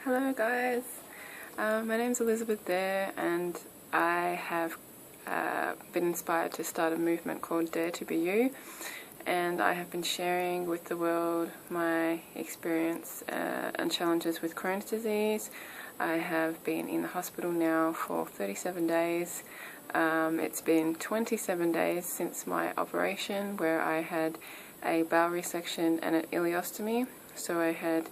Hello guys, my name's Elizabeth Dare and I have been inspired to start a movement called Dare to Be You, and I have been sharing with the world my experience and challenges with Crohn's disease. I have been in the hospital now for 37 days. It's been 27 days since my operation where I had a bowel resection and an ileostomy, so I had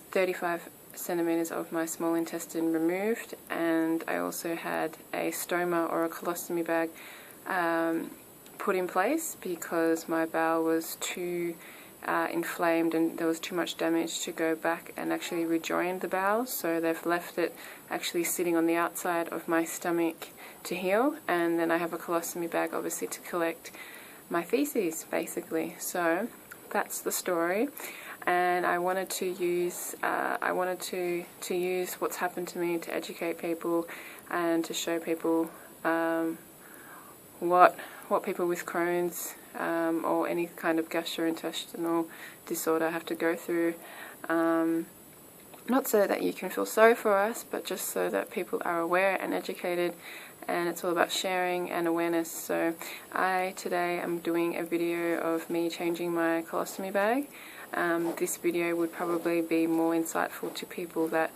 35 centimeters of my small intestine removed, and I also had a stoma or a colostomy bag put in place because my bowel was too inflamed and there was too much damage to go back and actually rejoin the bowel, so they've left it actually sitting on the outside of my stomach to heal, and then I have a colostomy bag obviously to collect my feces basically. So that's the story. And I wanted to use use what's happened to me to educate people and to show people what people with Crohn's or any kind of gastrointestinal disorder have to go through. Not so that you can feel sorry for us, but just so that people are aware and educated, and it's all about sharing and awareness. So today I'm doing a video of me changing my colostomy bag. This video would probably be more insightful to people that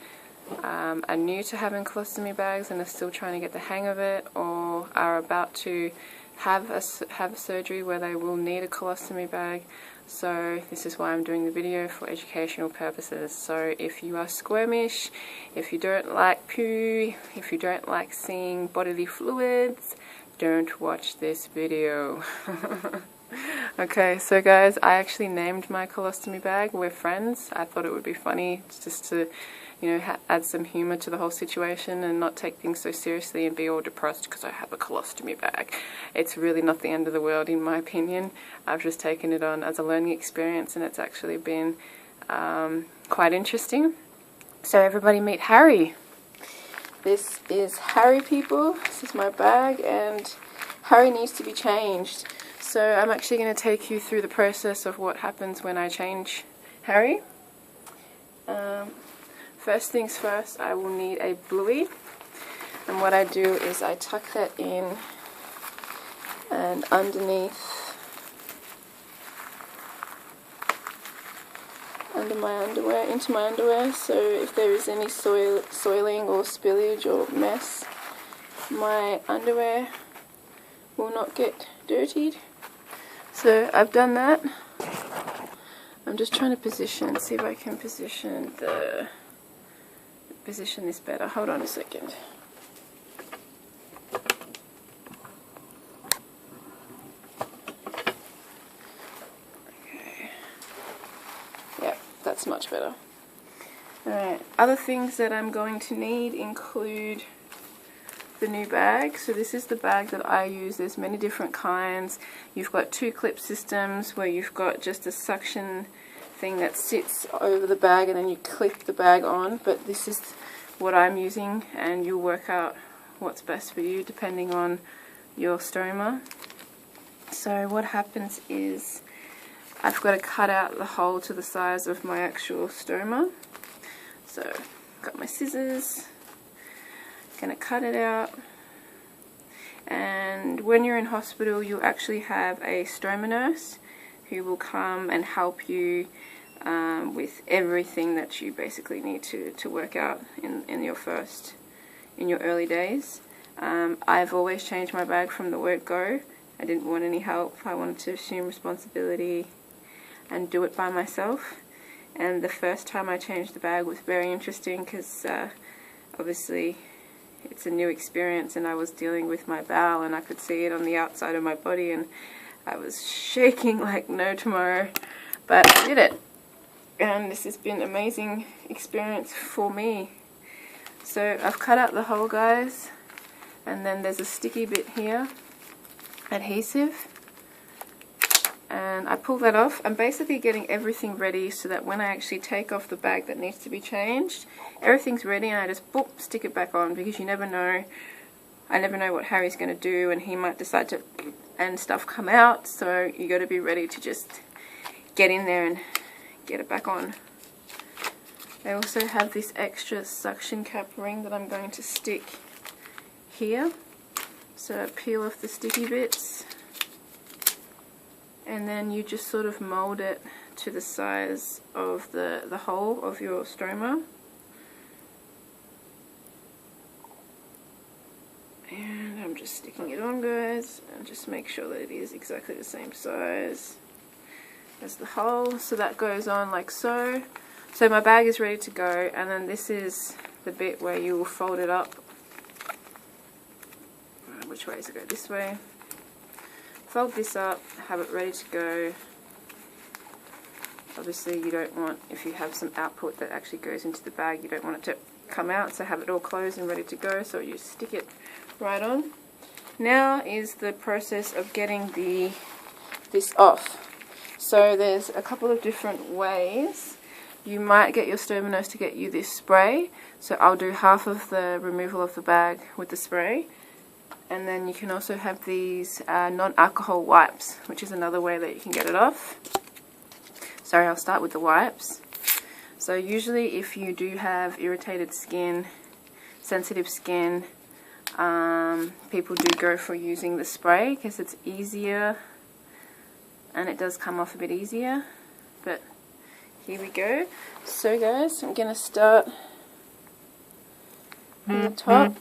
are new to having colostomy bags and are still trying to get the hang of it, or are about to have surgery where they will need a colostomy bag. So this is why I'm doing the video, for educational purposes. So if you are squirmish, if you don't like poo, if you don't like seeing bodily fluids, don't watch this video. Okay, so guys, I actually named my colostomy bag. We're friends. I thought it would be funny just to, you know, add some humor to the whole situation and not take things so seriously and be all depressed because I have a colostomy bag. It's really not the end of the world in my opinion. I've just taken it on as a learning experience, and it's actually been quite interesting. So everybody meet Harry. This is Harry, people. This is my bag, and Harry needs to be changed. So I'm actually going to take you through the process of what happens when I change Harry. First things first, I will need a bluey, and what I do is I tuck that in and underneath, under my underwear, into my underwear, so if there is any soiling or spillage or mess, my underwear will not get dirtied. So I've done that. I'm just trying to see if I can position this better. Hold on a second. Okay. Yep, that's much better. Alright, other things that I'm going to need include the new bag. So this is the bag that I use. There's many different kinds. You've got 2 clip systems where you've got just a suction thing that sits over the bag and then you clip the bag on, but this is what I'm using, and you'll work out what's best for you depending on your stoma. So what happens is I've got to cut out the hole to the size of my actual stoma. So I've got my scissors, gonna cut it out, and when you're in hospital you'll actually have a stoma nurse who will come and help you with everything that you basically need to work out in your early days. I've always changed my bag from the word go. I didn't want any help. I wanted to assume responsibility and do it by myself. And the first time I changed the bag was very interesting because obviously it's a new experience, and I was dealing with my bowel and I could see it on the outside of my body, and I was shaking like no tomorrow, but I did it, and this has been an amazing experience for me. So I've cut out the hole, guys, and then there's a sticky bit here, adhesive, and I pull that off. I'm basically getting everything ready so that when I actually take off the bag that needs to be changed, everything's ready and I just boop, stick it back on, because you never know. I never know what Harry's going to do, and he might decide to and stuff come out, so you got to be ready to just get in there and get it back on. I also have this extra suction cap ring that I'm going to stick here. So peel off the sticky bits, and then you just sort of mold it to the size of the hole of your stoma. And I'm just sticking it on, guys, and just make sure that it is exactly the same size as the hole. So that goes on like so. So my bag is ready to go, and then this is the bit where you will fold it up. Which way does it go? This way. Fold this up, have it ready to go. Obviously you don't want, if you have some output that actually goes into the bag, you don't want it to come out, so have it all closed and ready to go, so you stick it right on. Now is the process of getting this off. So there's a couple of different ways. You might get your stoma nurse to get you this spray, so I'll do half of the removal of the bag with the spray, and then you can also have these non-alcohol wipes, which is another way that you can get it off. Sorry, I'll start with the wipes. So usually if you do have irritated skin, sensitive skin, people do go for using the spray because it's easier and it does come off a bit easier. But here we go. So guys, I'm going to start in the top,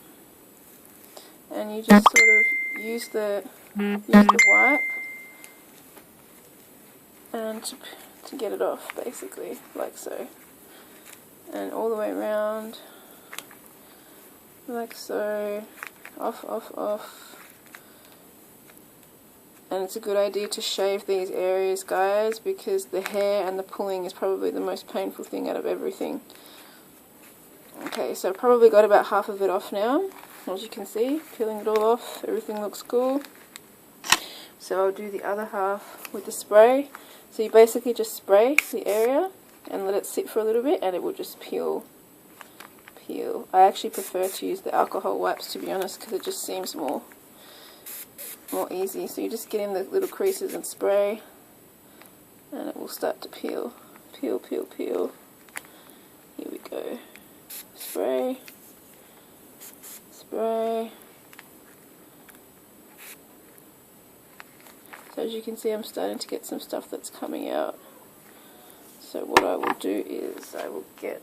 and you just sort of use the wipe and to get it off, basically, like so, and all the way around, like so, off, off, off. And it's a good idea to shave these areas, guys, because the hair and the pulling is probably the most painful thing out of everything. Okay, so I've probably got about half of it off now, as you can see, peeling it all off. Everything looks cool. So I'll do the other half with the spray. So you basically just spray the area and let it sit for a little bit, and it will just peel. I actually prefer to use the alcohol wipes, to be honest, because it just seems more easy. So you just get in the little creases and spray, and it will start to peel. Peel, peel, peel. Here we go. Spray. Spray. So as you can see, I'm starting to get some stuff that's coming out. So what I will do is I will get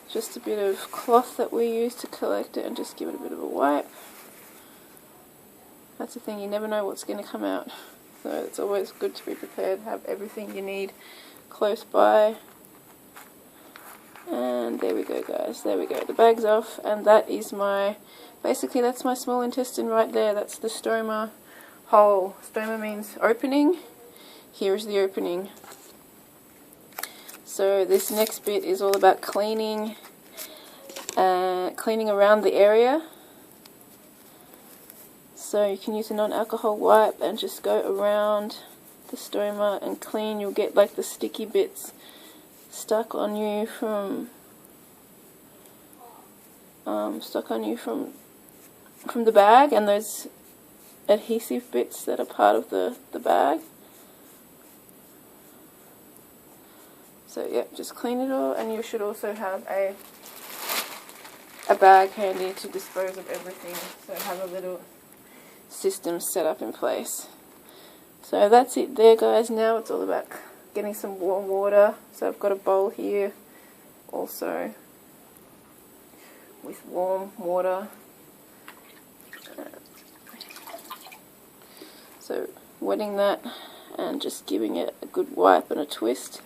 just a bit of cloth that we use to collect it and just give it a bit of a wipe. That's the thing, you never know what's going to come out. So it's always good to be prepared, have everything you need close by. And there we go, guys, there we go. The bag's off, and that is basically that's my small intestine right there. That's the stoma hole. Stoma means opening. Here is the opening. So this next bit is all about cleaning around the area. So you can use a non-alcohol wipe and just go around the stoma and clean. You'll get like the sticky bits stuck on you from the bag, and those adhesive bits that are part of the bag. So yeah, just clean it all, and you should also have a bag handy to dispose of everything. So have a little system set up in place. So that's it there, guys. Now it's all about getting some warm water. So I've got a bowl here also with warm water. So wetting that and just giving it a good wipe and a twist,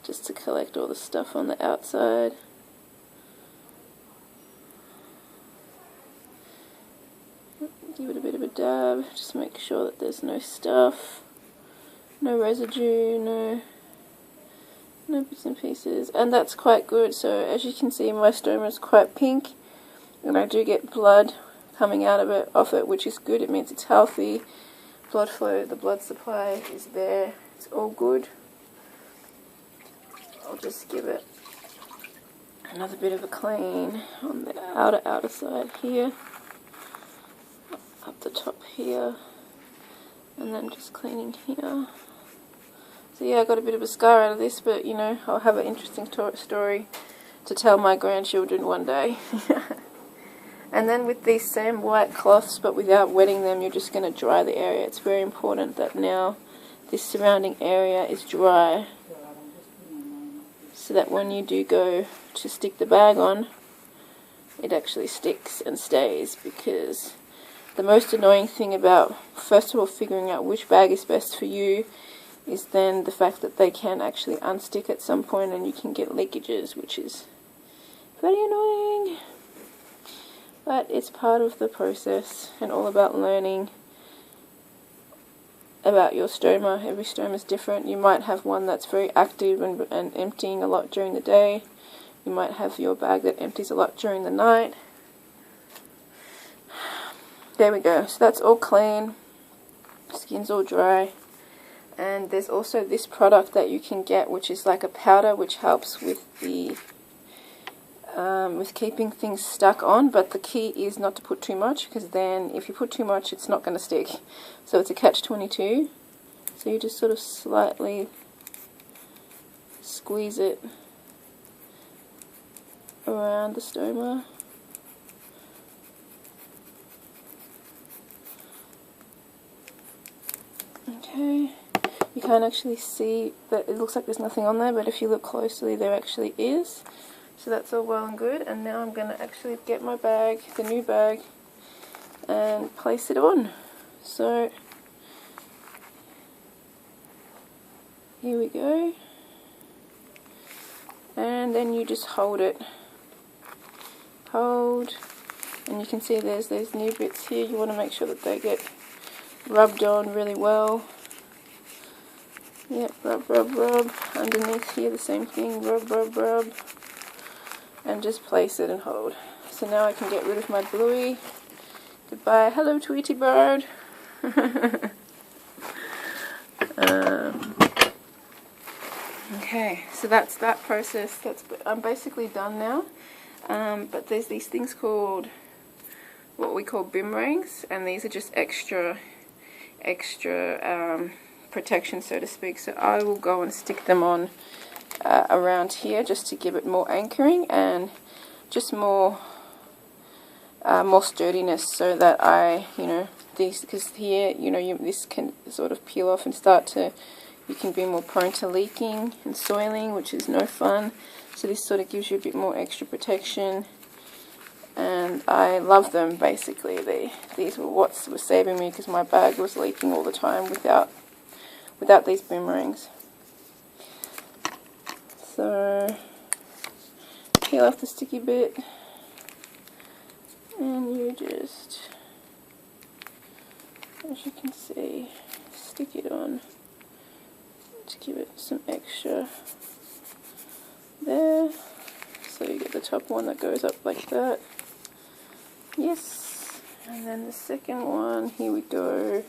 just to collect all the stuff on the outside. Give it a bit of a dab, just make sure that there's no stuff, no residue, no bits and pieces, and that's quite good. So as you can see, my stoma is quite pink, and I do get blood coming out of it, off it, which is good. It means it's healthy. Blood flow, the blood supply is there. It's all good. I'll just give it another bit of a clean on the outer side here, up the top here, and then just cleaning here. So yeah, I got a bit of a scar out of this, but you know, I'll have an interesting story to tell my grandchildren one day. And then with these same white cloths, but without wetting them, you're just going to dry the area. It's very important that now this surrounding area is dry, so that when you do go to stick the bag on, it actually sticks and stays. Because the most annoying thing about, first of all, figuring out which bag is best for you is then the fact that they can actually unstick at some point and you can get leakages, which is very annoying. But it's part of the process and all about learning about your stoma. Every stoma is different. You might have one that's very active and emptying a lot during the day. You might have your bag that empties a lot during the night. There we go. So that's all clean. Skin's all dry. And there's also this product that you can get, which is like a powder, which helps with the with keeping things stuck on. But the key is not to put too much, because then if you put too much, it's not going to stick. So it's a catch-22. So you just sort of slightly squeeze it around the stoma. Okay, you can't actually see that it looks like there's nothing on there, but if you look closely there actually is. So that's all well and good, and now I'm going to actually get my bag, the new bag, and place it on. So here we go, and then you just hold it. Hold, and you can see there's those new bits here. You want to make sure that they get rubbed on really well. Yep, rub, rub, rub. Underneath here the same thing, rub, rub, rub. And just place it and hold. So now I can get rid of my bluey. Goodbye. Hello, Tweety Bird. Okay, so that's that process. I'm basically done now. But there's these things called, what we call boomerangs, and these are just extra protection, so to speak. So I will go and stick them on around here, just to give it more anchoring and just more sturdiness, so that these, because here, this can sort of peel off and you can be more prone to leaking and soiling, which is no fun. So this sort of gives you a bit more extra protection, and I love them. Basically, these were what was saving me, because my bag was leaking all the time without these boomerangs. So peel off the sticky bit, and you just, as you can see, stick it on to give it some extra there. So you get the top one that goes up like that. Yes. And then the second one, here we go.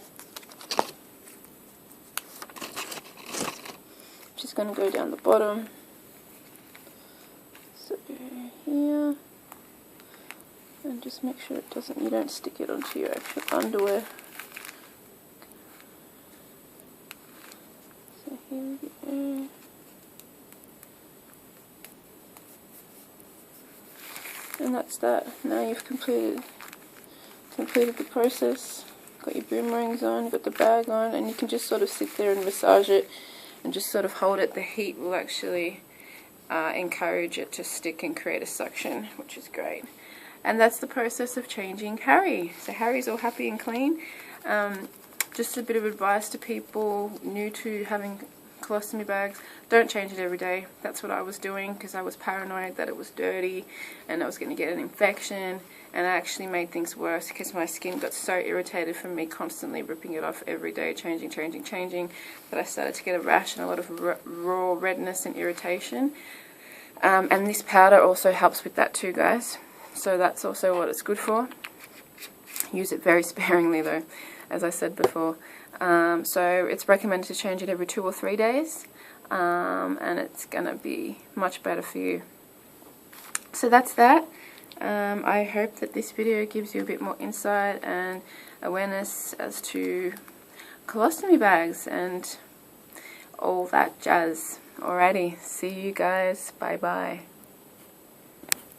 Just going to go down the bottom. So here, and just make sure you don't stick it onto your actual underwear. So here we go. And that's that. Now you've completed the process. Got your boomerangs on, got the bag on, and you can just sort of sit there and massage it and just sort of hold it. The heat will actually encourage it to stick and create a suction, which is great. And that's the process of changing Harry. So Harry's all happy and clean. Just a bit of advice to people new to having colostomy bags: don't change it every day. That's what I was doing, because I was paranoid that it was dirty and I was going to get an infection, and it actually made things worse because my skin got so irritated from me constantly ripping it off every day, changing, that I started to get a rash and a lot of raw redness and irritation. And this powder also helps with that too, guys. So that's also what it's good for. Use it very sparingly though, as I said before. So it's recommended to change it every 2 or 3 days, and it's going to be much better for you. So that's that. I hope that this video gives you a bit more insight and awareness as to colostomy bags and all all that jazz. Alrighty, see you guys. Bye bye.